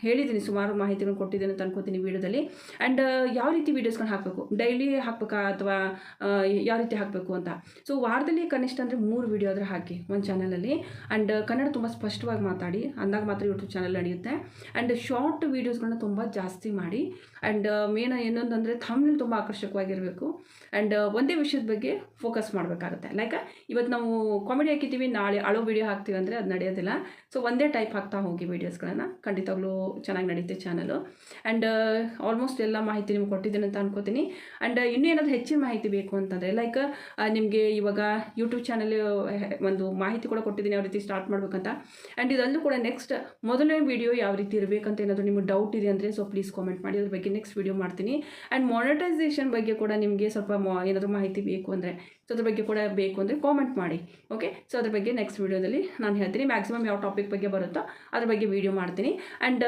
ಹೇಳಿದ್ದೀನಿ, ಸುಮಾರು ಮಾಹಿತಿಗಳನ್ನು ಕೊಟ್ಟಿದ್ದೀನಿ ಅಂತ ಅನ್ಕೋತೀನಿ ವೀಡಿಯೋದಲ್ಲಿ. ಆ್ಯಂಡ್ ಯಾವ ರೀತಿ ವೀಡಿಯೋಸ್ಗಳನ್ನ ಹಾಕಬೇಕು, ಡೈಲಿ ಹಾಕಬೇಕಾ ಅಥವಾ ಯಾವ ರೀತಿ ಹಾಕಬೇಕು ಅಂತ. ಸೊ ವಾರದಲ್ಲಿ ಕನಿಷ್ಠ ಅಂದರೆ 3 ವಿಡಿಯೋ ಆದರೆ ಹಾಕಿ ಒಂದು ಚಾನಲಲ್ಲಿ. ಆ್ಯಂಡ್ ಕನ್ನಡ ತುಂಬ ಸ್ಪಷ್ಟವಾಗಿ ಮಾತಾಡಿ, ಅಂದಾಗ ಮಾತ್ರ ಯೂಟ್ಯೂಬ್ ಚಾನಲ್ ನಡೆಯುತ್ತೆ. ಆ್ಯಂಡ್ ಶಾರ್ಟ್ ವೀಡಿಯೋಸ್ಗಳನ್ನ ತುಂಬ ಜಾಸ್ತಿ ಮಾಡಿ. ಆ್ಯಂಡ್ ಮೇನ್ ಏನೊಂದಂದರೆ ಥಂಬ್ನೇಲ್ ತುಂಬ ಆಕರ್ಷಕವಾಗಿರಬೇಕು. ಆ್ಯಂಡ್ ಒಂದೇ ವಿಷಯದ ಬಗ್ಗೆ ಫೋಕಸ್ ಮಾಡಬೇಕಾಗುತ್ತೆ. ಲೈಕ್ ಇವತ್ತು ನಾವು ಕಾಮಿಡಿ ಹಾಕಿದ್ದೀವಿ, ನಾಳೆ ಅಳೋ ವೀಡಿಯೋ ಹಾಕ್ತೀವಿ ಅಂದರೆ ಅದು ನಡೆಯೋದಿಲ್ಲ. ಸೊ ಒಂದೇ ಟೈಪ್ ಹಾಕ್ತಾ ಹೋಗಿ ವೀಡಿಯೋಸ್ಗಳನ್ನು, ಖಂಡಿತವಾಗ್ಲೂ ಚೆನ್ನಾಗಿ ನಡೆಯುತ್ತೆ ಚಾನಲು. ಆ್ಯಂಡ್ ಆಲ್ಮೋಸ್ಟ್ ಎಲ್ಲ ಮಾಹಿತಿ ನಿಮ್ಗೆ ಕೊಟ್ಟಿದ್ದೀನಿ ಅಂತ ಅನ್ಕೋತೀನಿ. ಆ್ಯಂಡ್ ಇನ್ನೂ ಏನಾದರೂ ಹೆಚ್ಚಿನ ಮಾಹಿತಿ ಬೇಕು ಅಂತಂದರೆ ಲೈಕ್ ನಿಮಗೆ ಇವಾಗ ಯೂಟ್ಯೂಬ್ ಚಾನಲ್ ಒಂದು ಮಾಹಿತಿ ಕೂಡ ಕೊಟ್ಟಿದ್ದೀನಿ ಯಾವ ರೀತಿ ಸ್ಟಾರ್ಟ್ ಮಾಡಬೇಕಂತ. ಆ್ಯಂಡ್ ಇದಲ್ಲೂ ಕೂಡ ನೆಕ್ಸ್ಟ್ ಮೊದಲನೇ ವೀಡಿಯೋ ಯಾವ ರೀತಿ ಇರಬೇಕಂತ ಏನಾದರೂ ನಿಮಗೆ ಡೌಟ್ ಇದೆ ಅಂದರೆ ಸೊ ಪ್ಲೀಸ್ ಕಾಮೆಂಟ್ ಮಾಡಿ, ಅದ್ರ ಬಗ್ಗೆ ನೆಕ್ಸ್ಟ್ ವೀಡಿಯೋ ಮಾಡ್ತೀನಿ. ಆ್ಯಂಡ್ ಮಾನಿಟೈಸೇಷನ್ ಬಗ್ಗೆ ಕೂಡ ನಿಮಗೆ ಸ್ವಲ್ಪ ಏನಾದರೂ ಮಾಹಿತಿ ಬೇಕು ಅಂದರೆ ಸೊ ಅದ್ರ ಬಗ್ಗೆ ಕೂಡ ಬೇಕು ಅಂದರೆ ಕಾಮೆಂಟ್ ಮಾಡಿ. ಓಕೆ, ಸೊ ಅದ್ರ ಬಗ್ಗೆ ನೆಕ್ಸ್ಟ್ ವೀಡಿಯೋದಲ್ಲಿ ನಾನು ಹೇಳ್ತೀನಿ. ಮ್ಯಾಕ್ಸಿಮಮ್ ಯಾವ ಟಾಪಿಕ್ ಬಗ್ಗೆ ಬರುತ್ತೋ ಅದ್ರ ಬಗ್ಗೆ ವೀಡಿಯೋ ಮಾಡ್ತೀನಿ. ಆ್ಯಂಡ್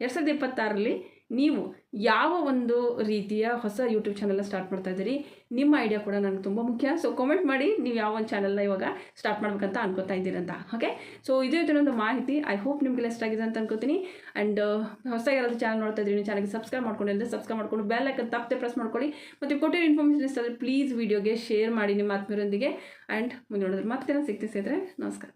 2026ರಲ್ಲಿ ನೀವು ಯಾವ ಒಂದು ರೀತಿಯ ಹೊಸ ಯೂಟ್ಯೂಬ್ ಚಾನಲ್ನ ಸ್ಟಾರ್ಟ್ ಮಾಡ್ತಾ ಇದ್ದೀರಿ, ನಿಮ್ಮ ಐಡಿಯಾ ಕೂಡ ನನಗೆ ತುಂಬ ಮುಖ್ಯ. ಸೊ ಕಾಮೆಂಟ್ ಮಾಡಿ ನೀವು ಯಾವ ಒಂದು ಚಾನಲ್ನ ಇವಾಗ ಸ್ಟಾರ್ಟ್ ಮಾಡ್ಬೇಕಂತ ಅನ್ಕೋತಾ ಇದ್ದೀರಂತ. ಓಕೆ, ಸೊ ಇದೇ ಇದನ್ನೊಂದು ಮಾಹಿತಿ ಐ ಹೋಪ್ ನಿಮಗೆ ಇಷ್ಟ ಆಗಿದೆ ಅಂತ ಅನ್ಕೋತೀನಿ. ಆ್ಯಂಡ್ ಹೊಸದಾಗಿ ಯಾರಾದರೂ ಚಾನಲ್ ನೋಡ್ತಾ ಇದ್ದೀರಿ, ಚಾನಲ್ಗೆ ಸಬ್ಸ್ಕ್ರೈಬ್ ಮಾಡ್ಕೊಂಡಿಲ್ಲ ಸಬ್ಸ್ಕ್ರೈಬ್ ಮಾಡ್ಕೊಂಡು ಬೆಲ್ ಐಕನ್ ತಪ್ಪದೆ ಪ್ರೆಸ್ ಮಾಡ್ಕೊಳ್ಳಿ. ಮತ್ತು ಕೊಟ್ಟಿರೋ ಇನ್ಫಾರ್ಮೇಷನ್ ಇಷ್ಟ ಆದರೆ ಪ್ಲೀಸ್ ವೀಡಿಯೋಗೆ ಶೇರ್ ಮಾಡಿ ನಿಮ್ಮ ಆತ್ಮೀಯರೊಂದಿಗೆ. ಆ್ಯಂಡ್ ಮುಂದೆ ನೋಡಿದ್ರೆ ಮತ್ತೆ ಸಿಗ್ತಿದ್ರೆ ನಮಸ್ಕಾರ.